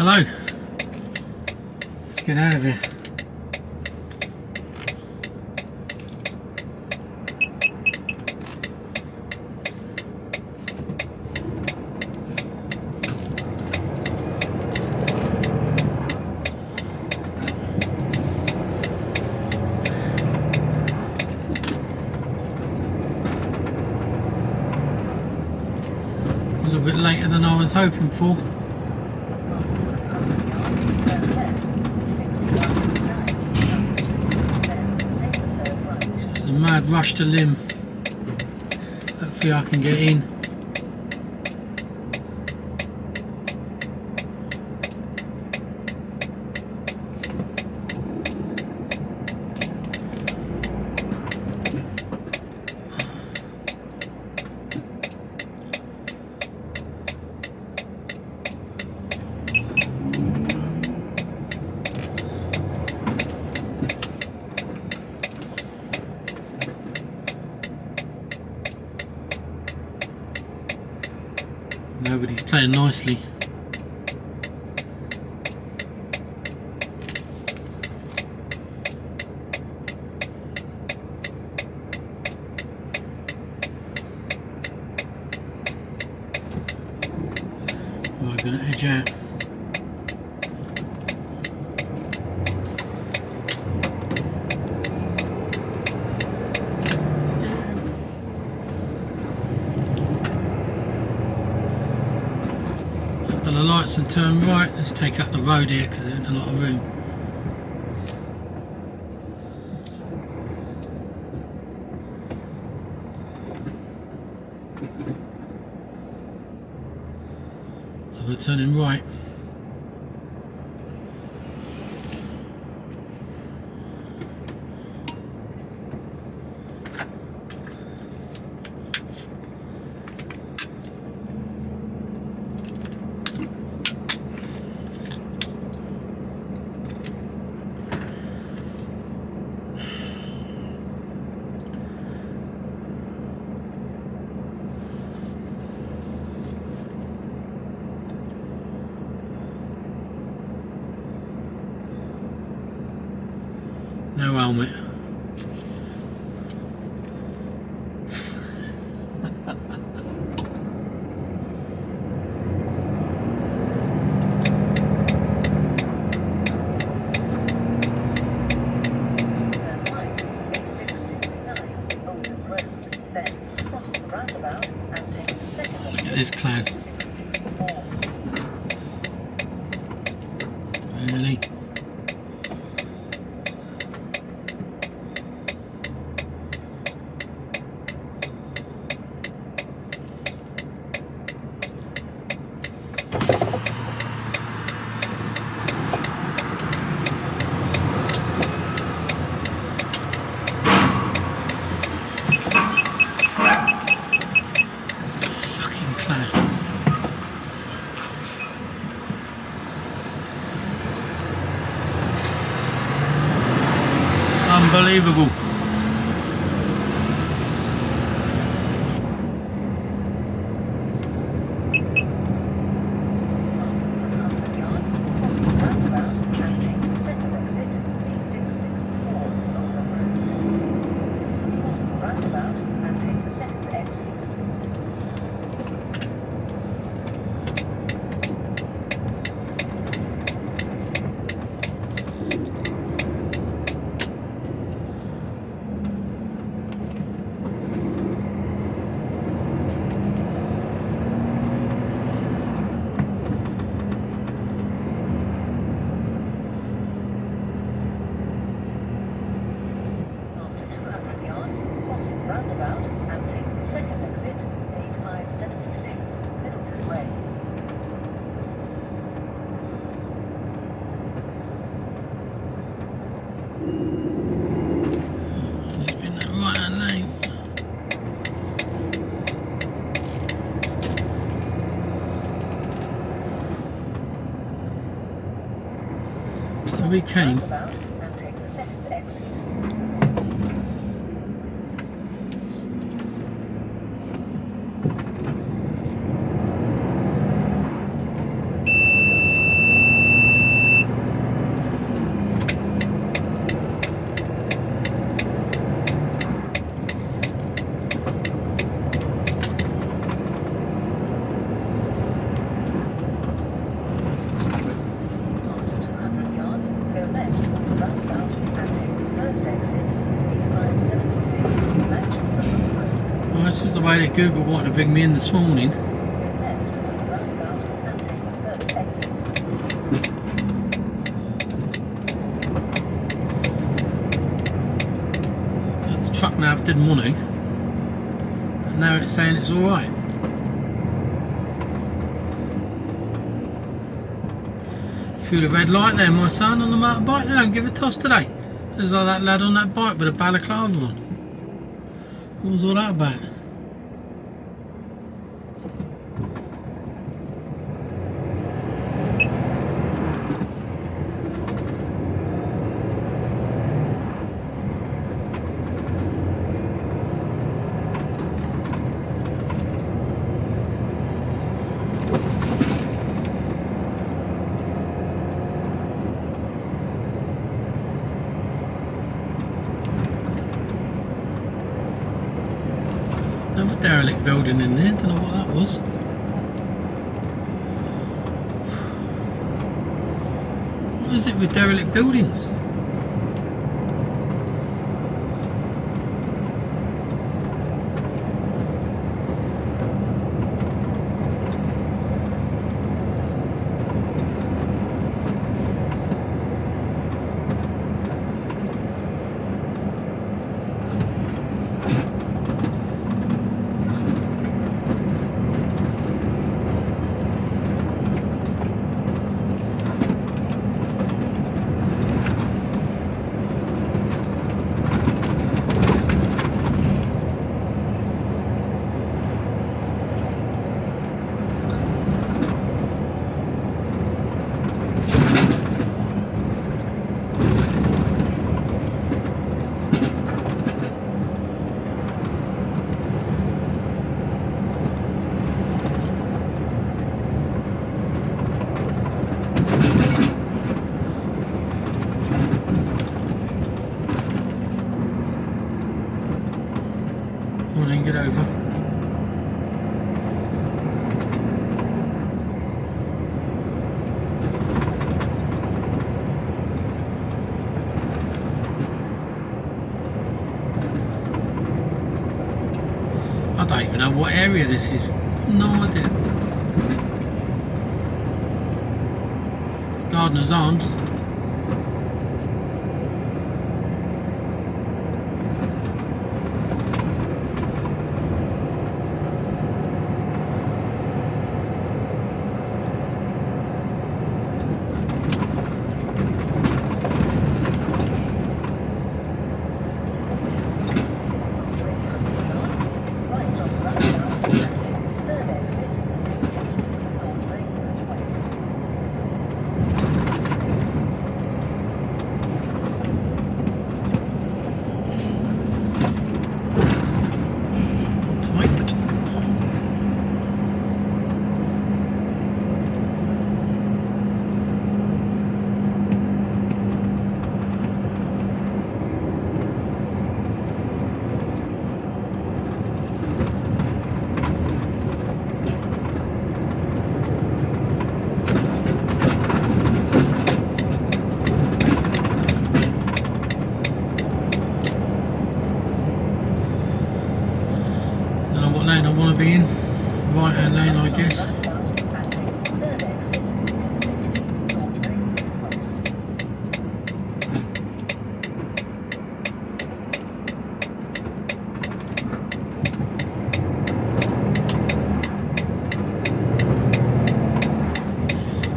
Hello. Let's get out of here. A little bit later than I was hoping for. It's a mad rush to Lymm. Hopefully I can get in. Nobody's playing nicely. We're going to edge out. The lights and turn right. Let's take out the road here because there isn't a lot of room. So we're turning right. No helmet. Turn right, A669, Oldham Road, then cross the roundabout and take the second Look at this cloud. A664. Really? Fucking cloud. Unbelievable. After 100 yards, cross the roundabout and take the second exit, A664, Oldham Road. Cross the roundabout and take the second exit. After 200 yards, cross the roundabout and take the second exit, A576, Middleton Way. In that right hand lane. So we came. Roundabout and take the second exit. way that Google wanted to bring me in this morning. Go left on the roundabout and take the first exit. But the truck nav didn't want to. And now it's saying it's alright. Through the red light there, my son on the motorbike. They don't give a toss today. There's like that lad on that bike with a balaclava on. What was all that about? Another derelict building in there, don't know what that was. What is it with derelict buildings? Come on then, get over. I don't even know what area this is. No idea. It's Gardener's Arms. Lane I want to be in, right hand lane I guess. Third exit on 60 North Ring West.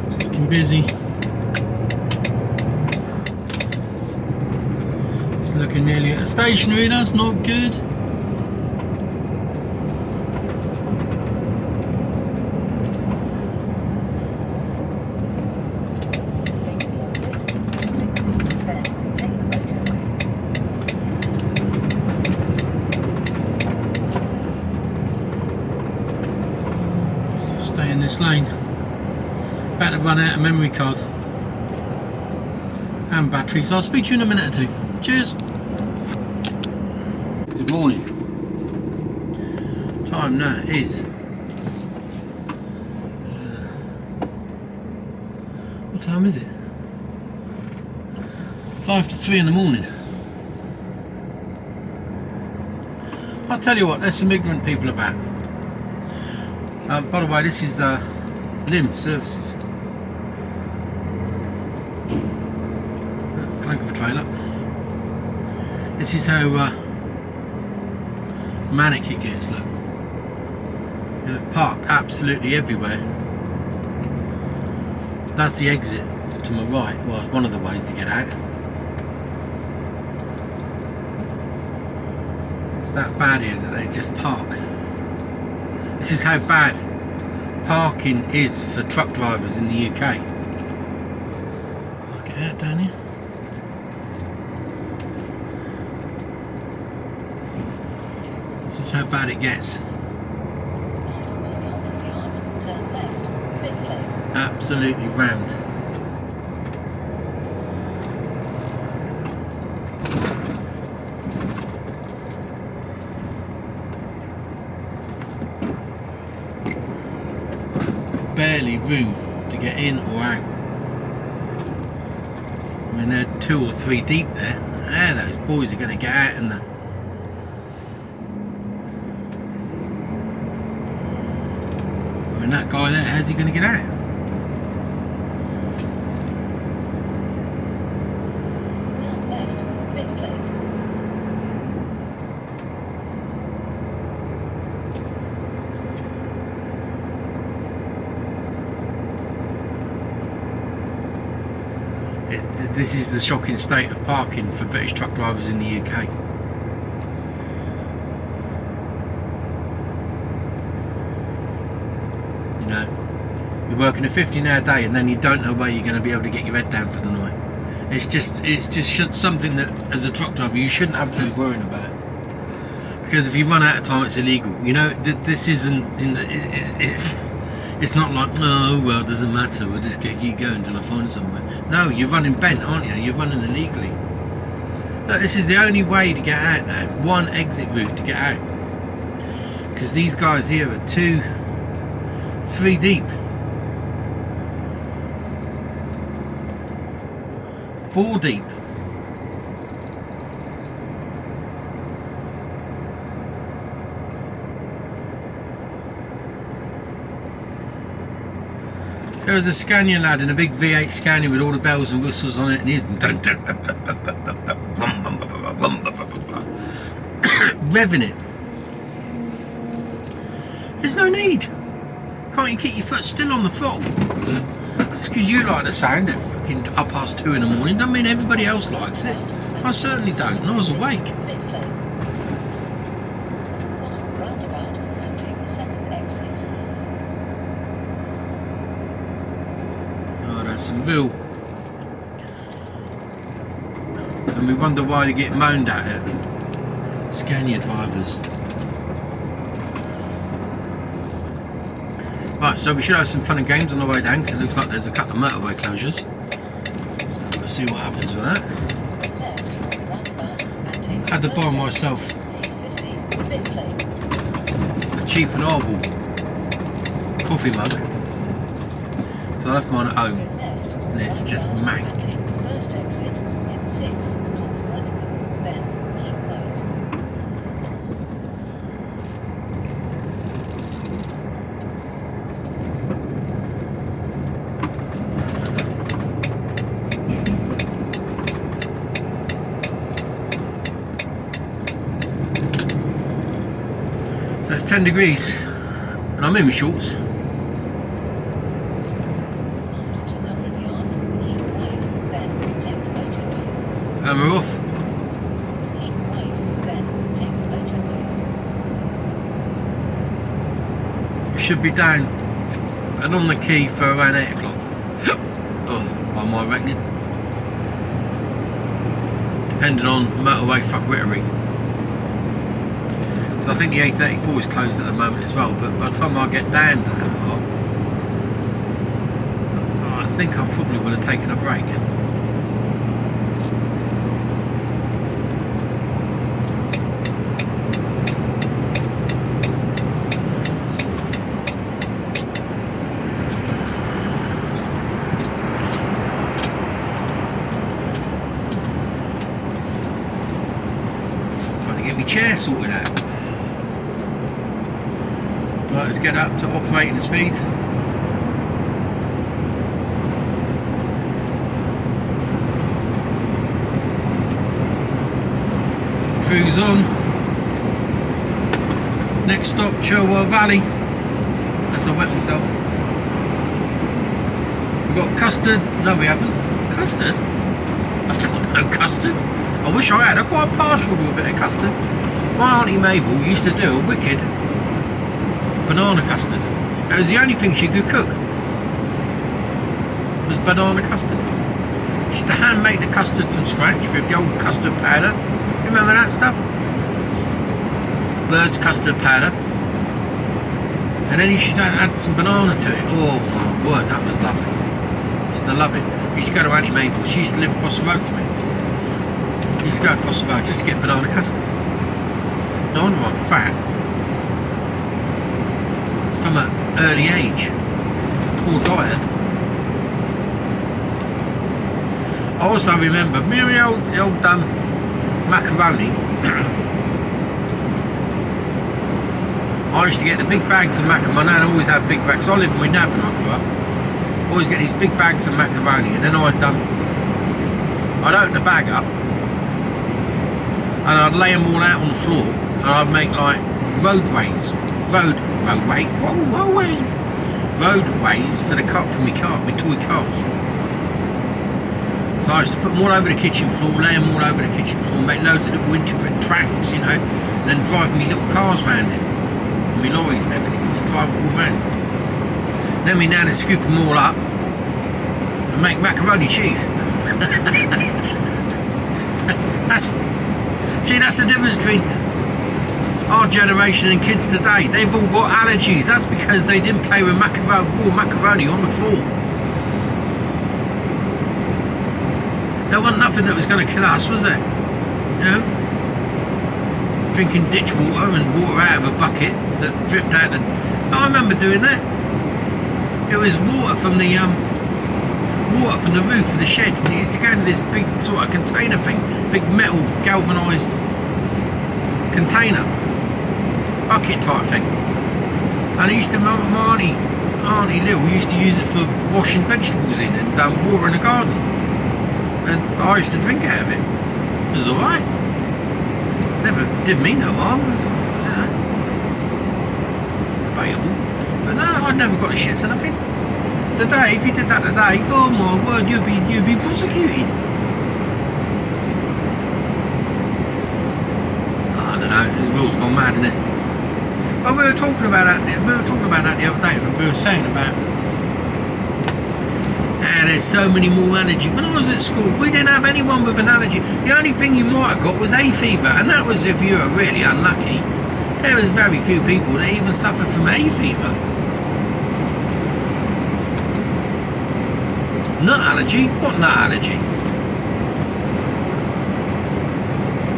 It's looking busy. It's looking nearly at a stationary, that's not good. Stay in this lane. About to run out of memory card and battery, so I'll speak to you in a minute or two. Cheers. Good morning. Time now is what time is it? 2:55 in the morning. I'll tell you what, there's some ignorant people about. By the way, this is Lymm services. Clank of a trailer. This is how manic it gets, look. They've parked absolutely everywhere. That's the exit to my right. Well, it's one of the ways to get out. It's that bad here that they just park. This is how bad parking is for truck drivers in the UK. Look at that down here. This is how bad it gets. After 100 yards, turn left, pit lane. Absolutely rammed. Barely room to get in or out. I mean, they're 2 or 3 deep there. How those boys are going to get out in the... I mean, that guy there, how's he going to get out? Turn left, pit lane. This is the shocking state of parking for British truck drivers in the UK. You know, you're working a 15-hour day and then you don't know where you're going to be able to get your head down for the night. It's just something that, as a truck driver, you shouldn't have to be worrying about. Because if you run out of time, it's illegal. You know, this isn't. It's not like, oh well, it doesn't matter, we'll just keep going until I find somewhere. No, you're running bent, aren't you? You're running illegally. Look, this is the only way to get out now. One exit route to get out. Because these guys here are 2, 3 deep. 4 deep. There was a Scania lad in a big V8 Scania with all the bells and whistles on it, and he's revving it. There's no need. Can't you keep your foot still on the throttle? Just because you like the sound at fucking 2:30 in the morning doesn't mean everybody else likes it. I certainly don't, and I was awake. Pit lane. Cross the roundabout and take the second exit. Oh, that's some real... And we wonder why they get moaned at it. Scania drivers. Right, so we should have some fun and games on the way down, because it looks like there's a couple of motorway closures. So we'll see what happens with that. I had to buy myself a cheap and horrible coffee mug, because I left mine at home and it's just manked. Take the first exit in 6 towards Birmingham, then keep right. So it's 10 degrees and I'm in my shorts. After 200 yards, keep right, then take the motorway. And we're off. Keep right, then take the motorway. We should be down and on the quay for around 8 o'clock. Oh, by my reckoning. Depending on motorway fuckwittery. So I think the A34 is closed at the moment as well, but by the time I get down to that far, I think I probably would have taken a break. Trying to get my chair sorted out. Right, let's get up to operating speed. Cruise on. Next stop, Cherwell Valley. As I wet myself. We've got custard. No, we haven't. Custard? I've got no custard. I wish I had. I'm quite partial to a bit of custard. My Auntie Mabel used to do a wicked banana custard. It was the only thing she could cook. Was banana custard. She used to hand make the custard from scratch with the old custard powder. Remember that stuff? Bird's custard powder. And then you should add some banana to it. Oh my word, that was lovely. Used to love it. Used to go to Auntie Mabel. She used to live across the road from me. Used to go across the road just to get banana custard. No wonder I'm fat. From an early age. Poor diet. I also remember the old macaroni. I used to get the big bags of macaroni. My nan always had big bags. I lived with my nan when I grew up. Always get these big bags of macaroni, and then I'd open the bag up and I'd lay them all out on the floor, and I'd make like roadways for the car, for my toy cars. So I used to put them all over the kitchen floor, lay them all over the kitchen floor, make loads of little intricate tracks, you know, and then drive me little cars round it, and me lorries and everything, just drive it all round. Then me nan would scoop them all up and make macaroni cheese. That's the difference between our generation and kids today. They've all got allergies. That's because they didn't play with raw macaroni on the floor. There wasn't nothing that was going to kill us, was there? You know? Drinking ditch water and water out of a bucket that dripped out the... I remember doing that. It was water from the roof of the shed, and it used to go into this big sort of container thing, big metal galvanised container, bucket type thing. And I used to, my Auntie Lil used to use it for washing vegetables in and watering the garden. And I used to drink out of it. It was alright. Never did me no harm. It was, you know, debatable. But no, I never got the shits or nothing. Today, if you did that today, oh my word, you'd be prosecuted. I don't know, the world's gone mad, isn't it? Well, we were talking about that the other day, and we were saying about there's so many more allergies. When I was at school, we didn't have anyone with an allergy. The only thing you might have got was hay fever, and that was if you were really unlucky. There was very few people that even suffered from hay fever. Nut allergy? What nut allergy?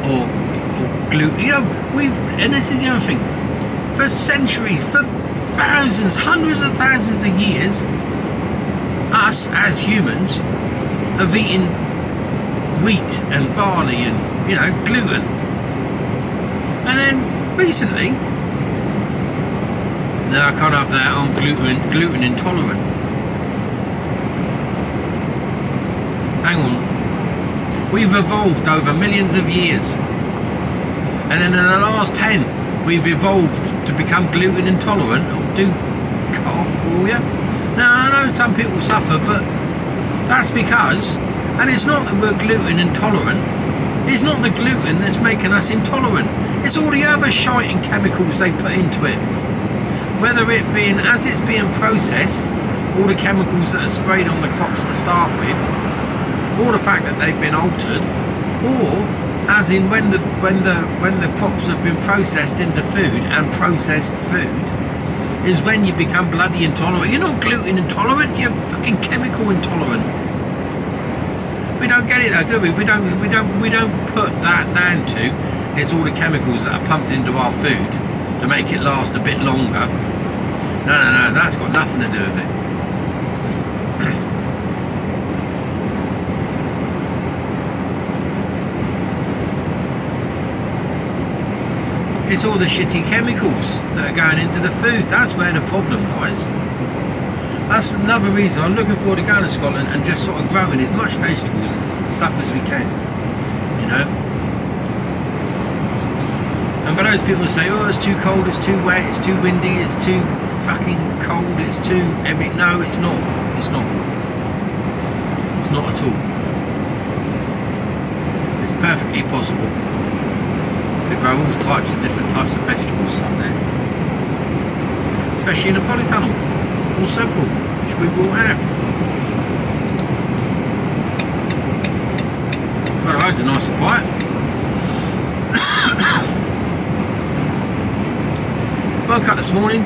Or gluten. You know, and this is the other thing. For centuries, for thousands, hundreds of thousands of years, us as humans have eaten wheat and barley and, you know, gluten. And then recently, no, I can't have that, I'm gluten intolerant. Hang on. We've evolved over millions of years. And then in the last 10, we've evolved to become gluten intolerant. I'll do cough for you. Now, I know some people suffer, but that's because, and it's not that we're gluten intolerant, it's not the gluten that's making us intolerant. It's all the other shite and chemicals they put into it. Whether it being, as it's being processed, all the chemicals that are sprayed on the crops to start with, or the fact that they've been altered, or as in when the crops have been processed into food, and processed food is when you become bloody intolerant. You're not gluten intolerant, you're fucking chemical intolerant. We don't get it though, do we? We don't put that down to it's all the chemicals that are pumped into our food to make it last a bit longer. No, that's got nothing to do with it. It's all the shitty chemicals that are going into the food. That's where the problem lies. That's another reason I'm looking forward to going to Scotland and just sort of growing as much vegetables and stuff as we can, you know. And for those people who say, oh, it's too cold, it's too wet, it's too windy, it's too fucking cold, it's too heavy. No, it's not. It's not. It's not at all. It's perfectly possible to grow all types of different types of vegetables up there. Especially in the polytunnel. Or several, which we will have. But the roads are nice and quiet. Woke up this morning.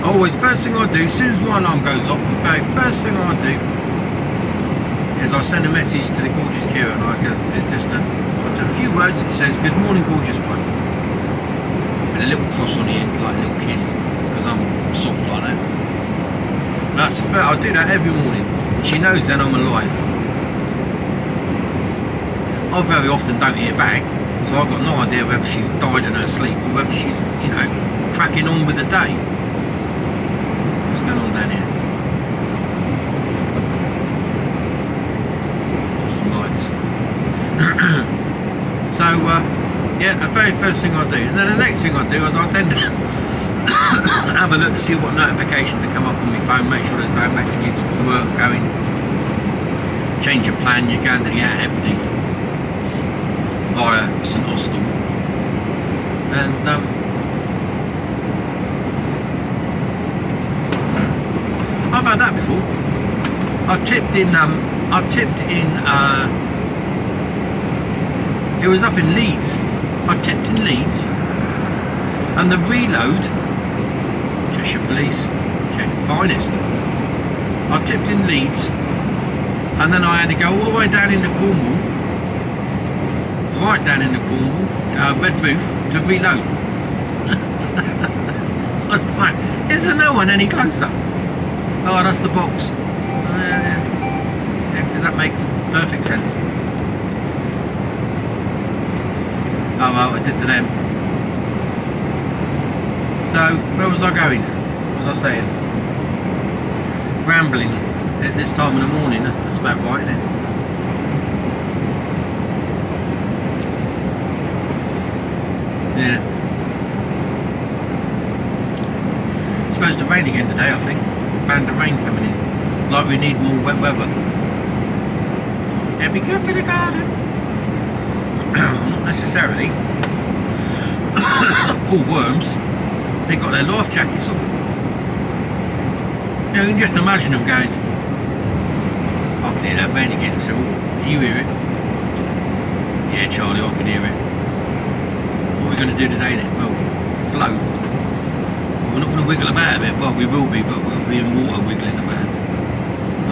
Always, first thing I do, as soon as my alarm goes off, the very first thing I do is I send a message to the gorgeous Kira, and it's just a few words, and it says, "Good morning, gorgeous wife," with a little cross on the end, like a little kiss, because I'm soft like that. And that's the first, I do that every morning. She knows then I'm alive. I very often don't hear back, so I've got no idea whether she's died in her sleep or whether she's, you know, cracking on with the day. What's going on down here? Just some lights. So, yeah, the very first thing I do. And then the next thing I do is I tend to have a look to see what notifications have come up on my phone, make sure there's no messages from work going, change your plan, you're going to the Outer Hebrides via St Austell. And I've had that before. I tipped in it was up in Leeds. I tipped in Leeds, and the reload, Cheshire Police, finest. I tipped in Leeds, and then I had to go all the way down into Cornwall, right down into Cornwall, Red Roof, to reload. I was like, is there no one any closer? Oh, that's the box. Oh, yeah, because that makes perfect sense. Oh well, I did to them. So, where was I going? What was I saying? Rambling at this time of the morning, that's about right, isn't it? Yeah. It's supposed to rain again today, I think. Band of rain coming in. Like we need more wet weather. It'd be good for the garden. Not necessarily. Poor worms. They've got their life jackets on. You can just imagine them going, I can hear that rain again, Cyril. Can you hear it? Yeah, Charlie, I can hear it. What are we going to do today then? Well, float. Well, we're not going to wiggle about a bit. Well, we will be, but we'll be in water wiggling about.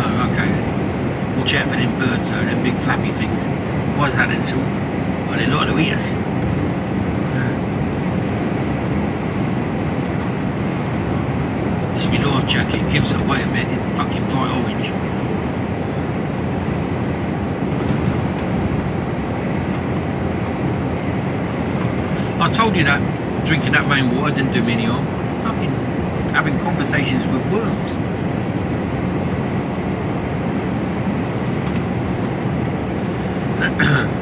Oh, okay then. Watch out for them birds though, them big flappy things. Why is that then, Cyril? Oh, they like to eat us. This me life jacket gives it away a bit. It's fucking bright orange. I told you that drinking that rainwater didn't do me any harm. Fucking having conversations with worms.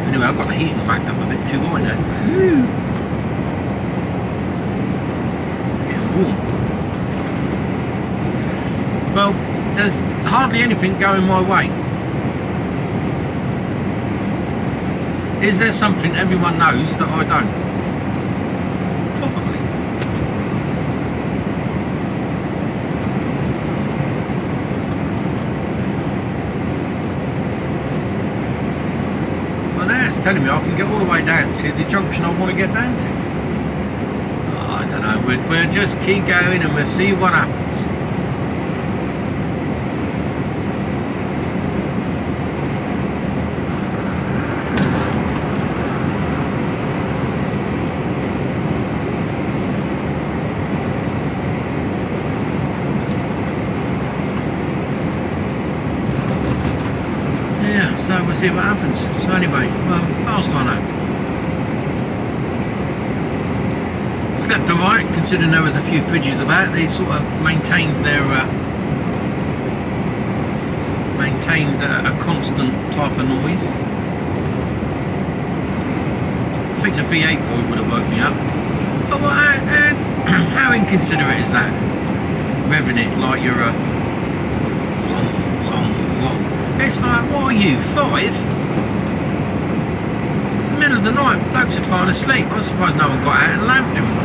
Anyway, I've got the heating backed up a bit too high now. Phew. Getting warm. Well, there's hardly anything going my way. Is there something everyone knows that I don't? Probably. Well, now it's telling me I can get all the way down to the junction I want to get down to. Oh, I don't know. We'll just keep going and we'll see what happens. So we'll see what happens. So anyway, last I know, Slept alright, considering there was a few fridges about. They sort of maintained their a constant type of noise. I think the V8 boy would have woke me up. Oh, how inconsiderate is that? Revving it like you're a vroom, vroom, vroom. It's like, what are you, 5? It's the middle of the night, blokes are trying to sleep. I'm surprised no one got out and lamped him one.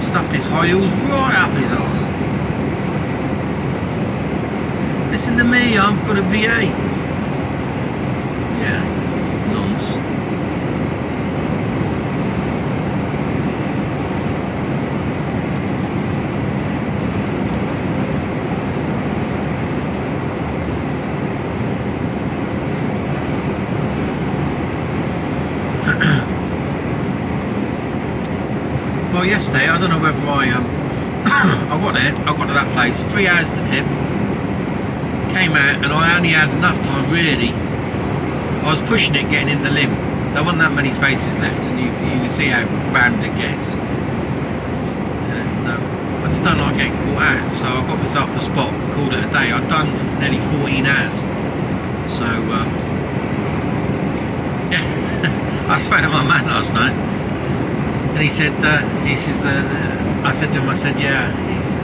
Stuffed his high heels right up his arse. Listen to me, I've got a V8. Yeah, nonce. Well, yesterday, I don't know whether I got there, I got to that place, 3 hours to tip, came out, and I only had enough time, really. I was pushing it, getting into Lymm. There wasn't that many spaces left, and you can see how rammed it gets. And I just don't like getting caught out, so I got myself a spot, called it a day. I'd done nearly 14 hours. So, yeah, I spoke to my man last night. And he said, I said to him, yeah, he said,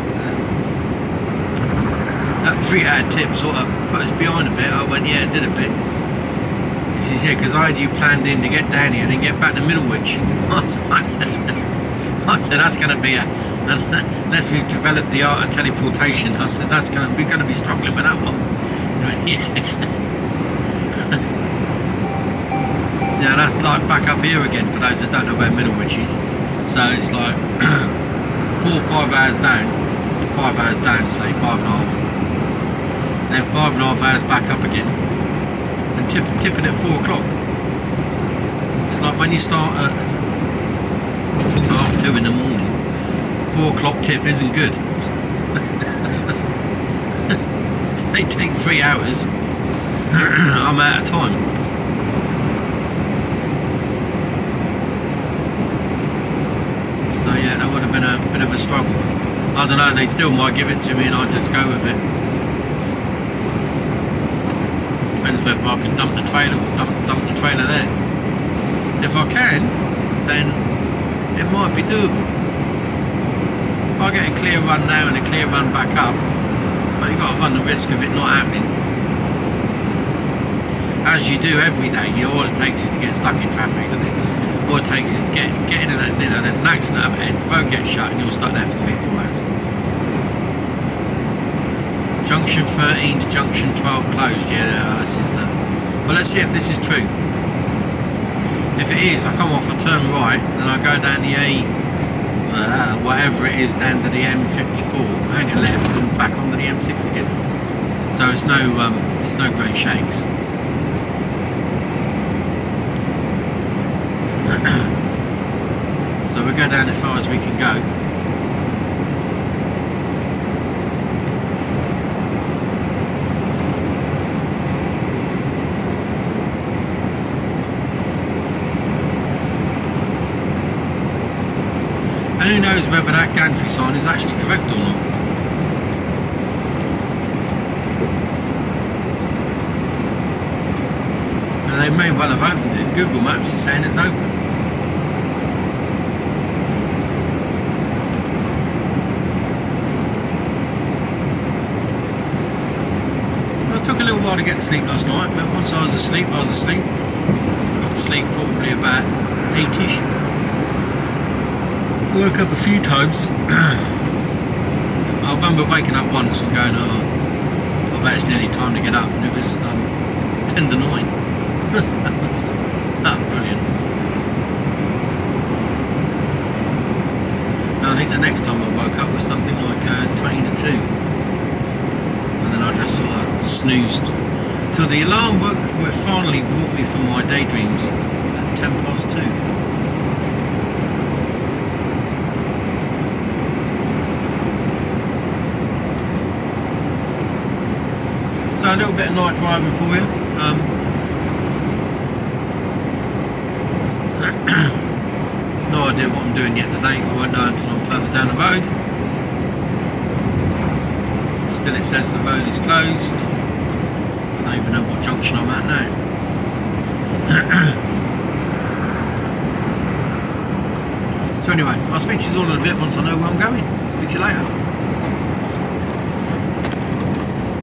that 3 hour tip sort of put us behind a bit. I went, yeah, it did a bit. He says, yeah, because I had you planned in to get down here and then get back to Middlewich. I was like, I said, that's going to be unless we've developed the art of teleportation, I said, we're going to be struggling with that one. He went, yeah. Yeah, that's like back up here again for those that don't know where Middlewich is. So it's like 4 or 5 hours down, 5 hours down, say 5.5, then 5.5 hours back up again, and tipping at 4 o'clock. It's like when you start at 2:30 in the morning, 4 o'clock tip isn't good. They take 3 hours. I'm out of time. So yeah, that would have been a bit of a struggle. I don't know, they still might give it to me and I'll just go with it. Depends whether I can dump the trailer or dump the trailer there. If I can, then it might be doable. If I get a clear run now and a clear run back up, but you've got to run the risk of it not happening. As you do every day, all it takes is to get stuck in traffic, doesn't it? All it takes is to get in and, there's an accident up ahead, the road gets shut and you're stuck there for 3-4 hours. Junction 13 to junction 12 closed, yeah, this is the... Well, let's see if this is true. If it is, I come off, I turn right, and I go down the whatever it is, down to the M54, hang a left, and back onto the M6 again. So it's no great shakes. So we'll go down as far as we can go. And who knows whether that gantry sign is actually correct or not. And they may well have opened it. Google Maps is saying it's open. Took a little while to get to sleep last night, but once I was asleep, I was asleep. Got to sleep probably about 8ish. Woke up a few times. I remember waking up once and going, oh, I bet it's nearly time to get up, and it was 10 to 9. That was brilliant. And I think the next time I woke up was something like 20 to 2. And then I just sort of snoozed till the alarm finally brought me from my daydreams at 2:10. So a little bit of night driving for you. No idea what I'm doing yet today. I won't know until I'm further down the road. Still it says the road is closed. I don't even know what junction I'm at now. So anyway, I'll speak to you all in a bit once I know where I'm going. Speak to you later.